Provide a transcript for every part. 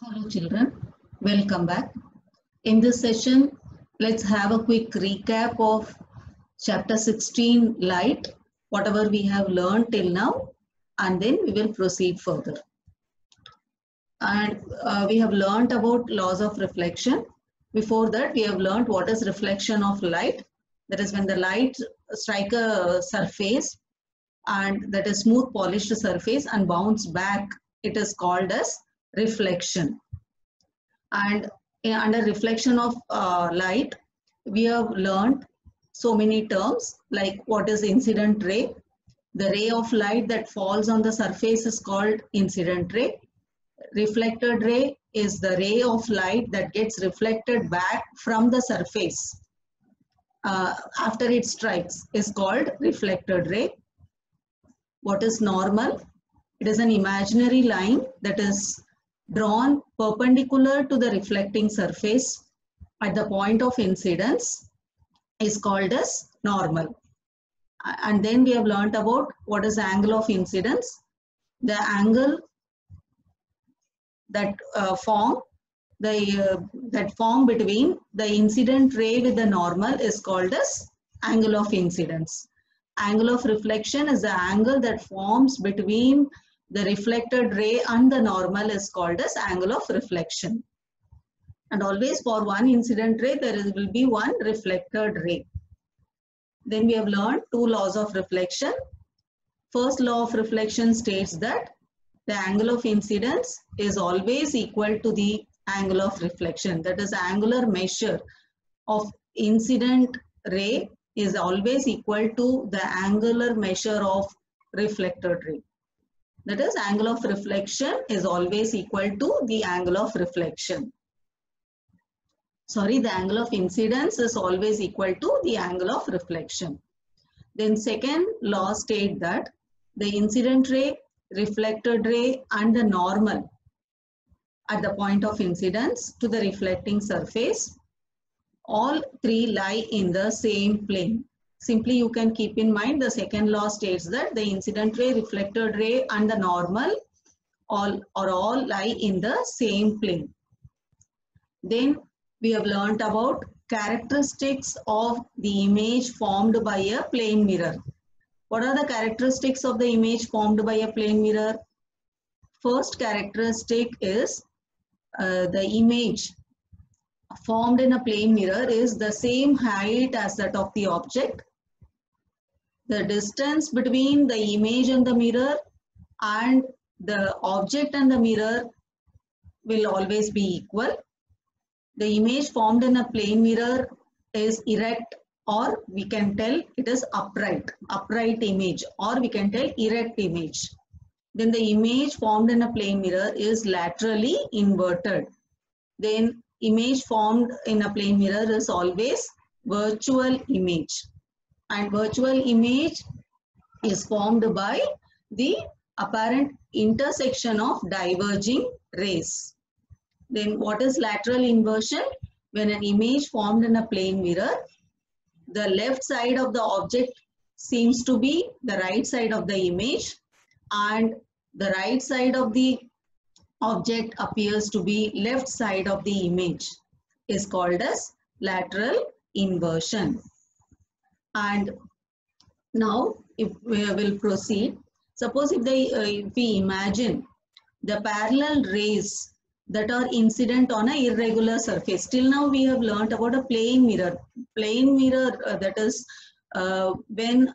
Hello children, welcome back. In this session, let's have a quick recap of chapter 16 light, whatever we have learned till now, and then we will proceed further. And we have learned about laws of reflection. Before that, we have learned what is reflection of light. That is when the light strike a surface and that is smooth polished surface and bounce back, it is called as reflection. And under reflection of light, we have learned so many terms like what is incident ray. The ray of light that falls on the surface is called incident ray. Reflected ray is the ray of light that gets reflected back from the surface after it strikes is called reflected ray. What is normal? It is an imaginary line that is drawn perpendicular to the reflecting surface at the point of incidence is called as normal. And then we have learnt about what is angle of incidence. The angle that form between the incident ray with the normal is called as angle of incidence. Angle of reflection is the angle that forms between the reflected ray and the normal is called as angle of reflection. And always for one incident ray, there will be one reflected ray. Then we have learned two laws of reflection. First law of reflection states that the angle of incidence is always equal to the angle of reflection. That is, angular measure of incident ray is always equal to the angular measure of reflected ray. That is, angle of reflection is always equal to the angle of reflection. Sorry, the angle of incidence is always equal to the angle of reflection. Then second law states that the incident ray, reflected ray and the normal at the point of incidence to the reflecting surface, all three lie in the same plane. Simply you can keep in mind the second law states that the incident ray, reflected ray and the normal all lie in the same plane. Then we have learnt about characteristics of the image formed by a plane mirror. What are the characteristics of the image formed by a plane mirror? First characteristic is the image formed in a plane mirror is the same height as that of the object. The distance between the image and the mirror and the object and the mirror will always be equal. The image formed in a plane mirror is erect, or we can tell it is upright image, or we can tell erect image. Then the image formed in a plane mirror is laterally inverted. Then image formed in a plane mirror is always virtual image. And virtual image is formed by the apparent intersection of diverging rays. Then what is lateral inversion? When an image formed in a plane mirror, the left side of the object seems to be the right side of the image, and the right side of the object appears to be left side of the image is called as lateral inversion. And now if we will proceed, suppose if we imagine the parallel rays that are incident on an irregular surface. Till now we have learnt about a plane mirror. Plane mirror, that is when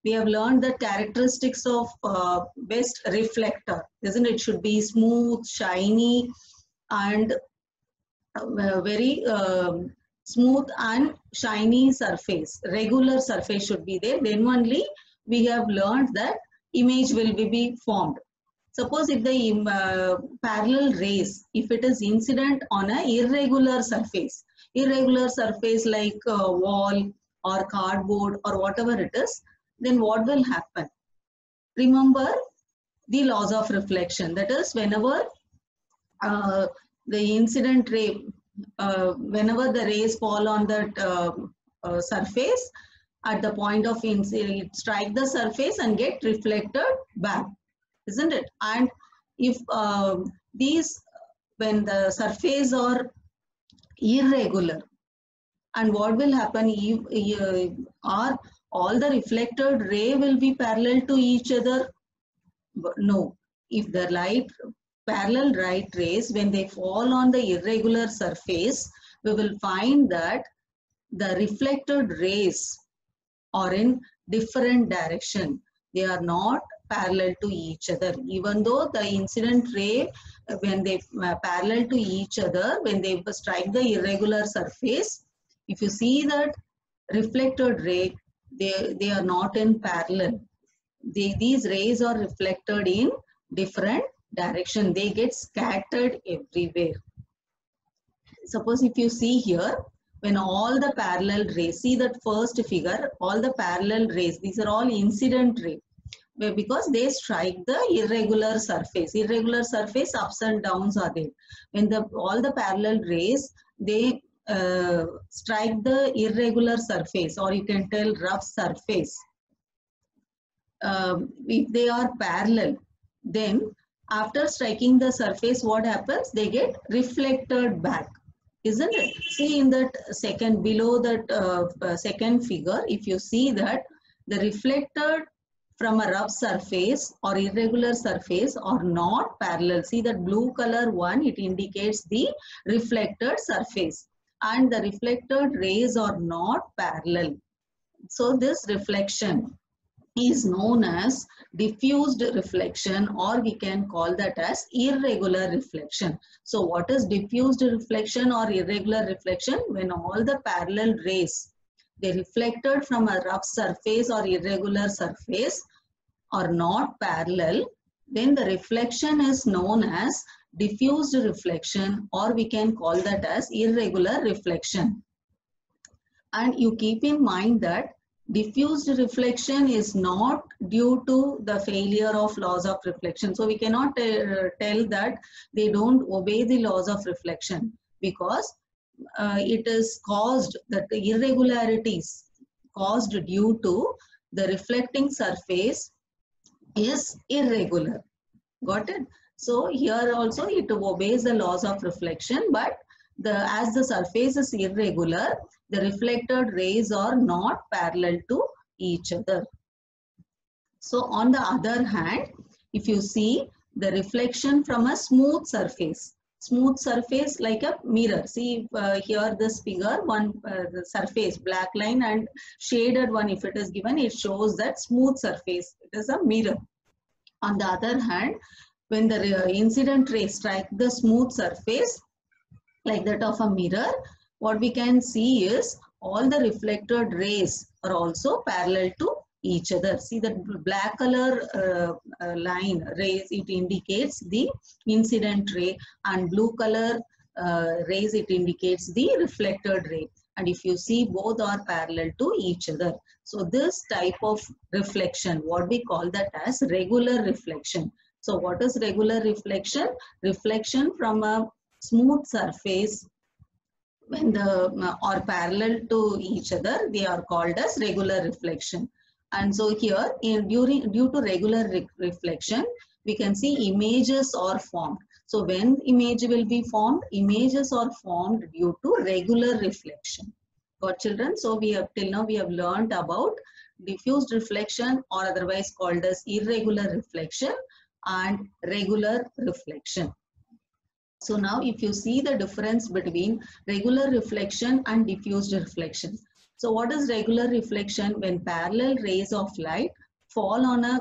we have learned the characteristics of best reflector, isn't it? Should be smooth, shiny and very smooth and shiny surface. Regular surface should be there. Then only we have learned that image will be formed. Suppose if the parallel rays, if it is incident on an irregular surface like a wall or cardboard or whatever it is, then what will happen? Remember the laws of reflection. That is, whenever the incident ray, whenever the rays fall on that surface, at the point of incident, strike the surface and get reflected back, isn't it? And if these when the surface are irregular, and what will happen are all the reflected ray will be parallel to each other? No. If the parallel light rays, when they fall on the irregular surface, we will find that the reflected rays are in different direction. They are not parallel to each other. Even though the incident ray, when they parallel to each other, when they strike the irregular surface, if you see that reflected ray, they are not in parallel. These rays are reflected in different direction. They get scattered everywhere. Suppose if you see here, when all the parallel rays, see that first figure, all the parallel rays, these are all incident ray, because they strike the irregular surface. Irregular surface, ups and downs are there. When all the parallel rays, they strike the irregular surface, or you can tell rough surface. If they are parallel, then after striking the surface, what happens? They get reflected back, isn't it? See in that second, below that second figure, if you see that the reflected from a rough surface or irregular surface are not parallel. See that blue color one, it indicates the reflected surface, and the reflected rays are not parallel. So this reflection is known as diffused reflection, or we can call that as irregular reflection. So what is diffused reflection or irregular reflection? When all the parallel rays, they reflected from a rough surface or irregular surface, are not parallel, then the reflection is known as diffused reflection, or we can call that as irregular reflection. And you keep in mind that diffused reflection is not due to the failure of laws of reflection. So we cannot tell that they don't obey the laws of reflection, because it is caused, that the irregularities caused due to the reflecting surface is irregular. Got it? So here also it obeys the laws of reflection, but as the surface is irregular, the reflected rays are not parallel to each other. So on the other hand, if you see the reflection from a smooth surface like a mirror. See here this figure, the surface, black line and shaded one, if it is given, it shows that smooth surface, it is a mirror. On the other hand, when the incident ray strike the smooth surface like that of a mirror, what we can see is all the reflected rays are also parallel to each other. See that black color line rays, it indicates the incident ray, and blue color rays, it indicates the reflected ray. And if you see, both are parallel to each other. So this type of reflection, what we call that as regular reflection. So what is regular reflection? Reflection from a smooth surface when are parallel to each other, they are called as regular reflection. And so here, due to regular reflection, we can see images are formed. So when image will be formed? Images are formed due to regular reflection. Got children? So we have till now we have learned about diffused reflection, or otherwise called as irregular reflection, and regular reflection. So now if you see the difference between regular reflection and diffused reflection. So what is regular reflection? When parallel rays of light fall on a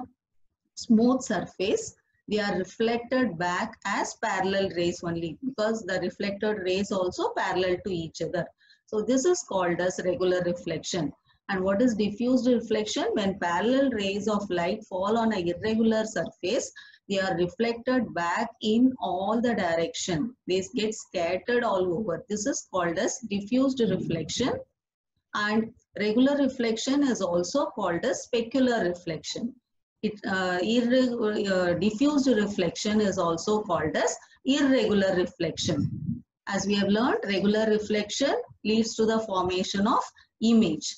smooth surface, they are reflected back as parallel rays only, because the reflected rays also parallel to each other. So this is called as regular reflection. And what is diffused reflection? When parallel rays of light fall on an irregular surface, they are reflected back in all the direction. They get scattered all over. This is called as diffused reflection. And regular reflection is also called as specular reflection. Diffused reflection is also called as irregular reflection. As we have learned, regular reflection leads to the formation of image.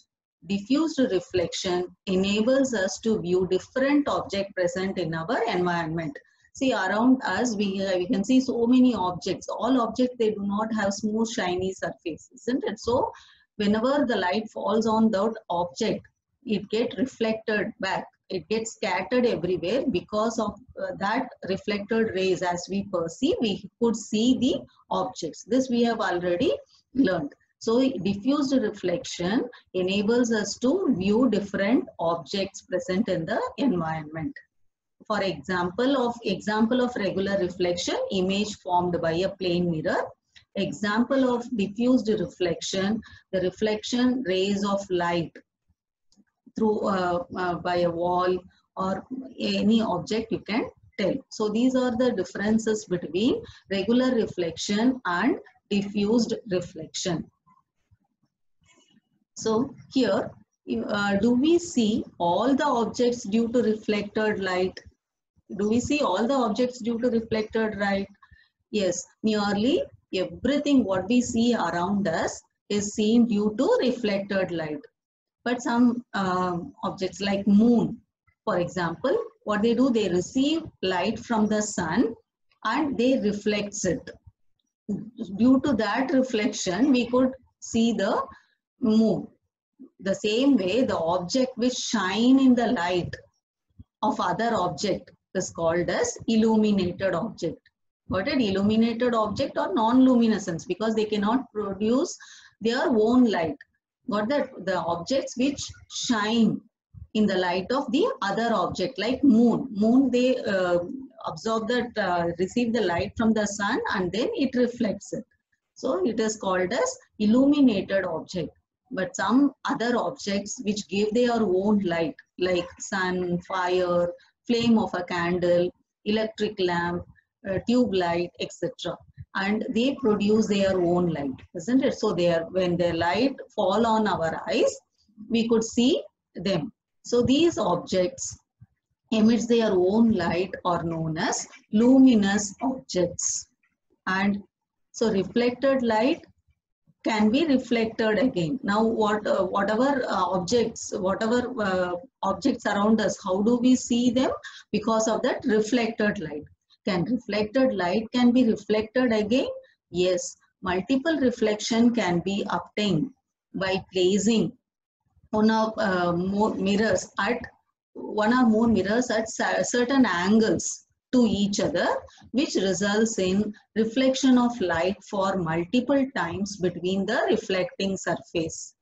Diffused reflection enables us to view different objects present in our environment. See, around us, we can see so many objects. All objects, they do not have smooth, shiny surface, isn't it? So, whenever the light falls on that object, it gets reflected back. It gets scattered everywhere. Because of that reflected rays, as we perceive, we could see the objects. This we have already learned. So, diffused reflection enables us to view different objects present in the environment. For example of regular reflection, image formed by a plane mirror. Example of diffused reflection, the reflection rays of light through by a wall or any object you can tell. So these are the differences between regular reflection and diffused reflection. So here, do we see all the objects due to reflected light? Do we see all the objects due to reflected light? Yes, nearly everything what we see around us is seen due to reflected light. But some objects like moon, for example, what they do, they receive light from the sun and they reflects it. Due to that reflection, we could see the moon. The same way, the object which shine in the light of other object is called as illuminated object. What is illuminated object or non-luminescence? Because they cannot produce their own light. Got that? The objects which shine in the light of the other object, like moon. Moon, they absorb that, receive the light from the sun and then it reflects it. So it is called as illuminated object. But some other objects which give their own light, like sun, fire, flame of a candle, electric lamp, tube light, etc. And they produce their own light, isn't it? So when their light fall on our eyes, we could see them. So these objects emits their own light are known as luminous objects. And so reflected light can be reflected again. Now whatever objects around us, how do we see them? Because of that reflected light. Can reflected light can be reflected again? Yes, multiple reflection can be obtained by placing one or more mirrors at certain angles to each other, which results in reflection of light for multiple times between the reflecting surface.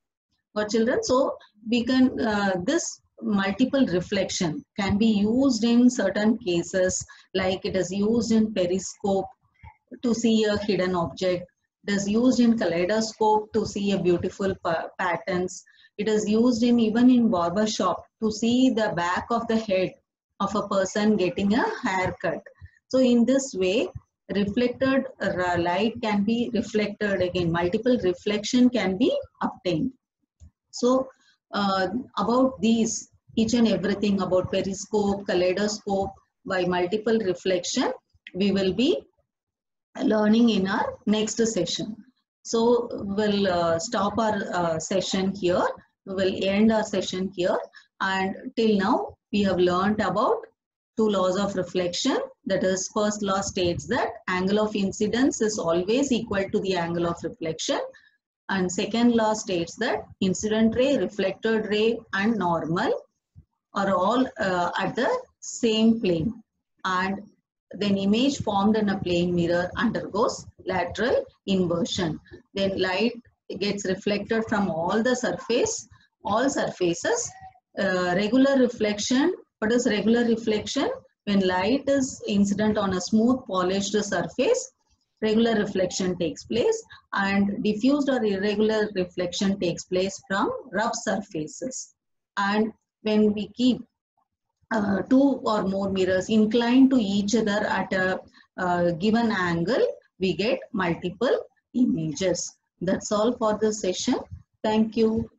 For children, so we can this multiple reflection can be used in certain cases, like it is used in periscope to see a hidden object. It is used in kaleidoscope to see a beautiful patterns. It is used even in barber shop to see the back of the head of a person getting a haircut. So in this way, reflected light can be reflected again. Multiple reflection can be obtained. So about these, each and everything about periscope, kaleidoscope, by multiple reflection, we will be learning in our next session. So we'll stop our session here. We will end our session here. And till now, we have learned about two laws of reflection. That is, first law states that angle of incidence is always equal to the angle of reflection. And second law states that incident ray, reflected ray and normal are all at the same plane. And then image formed in a plane mirror undergoes lateral inversion. Then light gets reflected from all surfaces. Regular reflection. What is regular reflection? When light is incident on a smooth polished surface, regular reflection takes place, and diffused or irregular reflection takes place from rough surfaces. And when we keep two or more mirrors inclined to each other at a given angle, we get multiple images. That's all for this session. Thank you.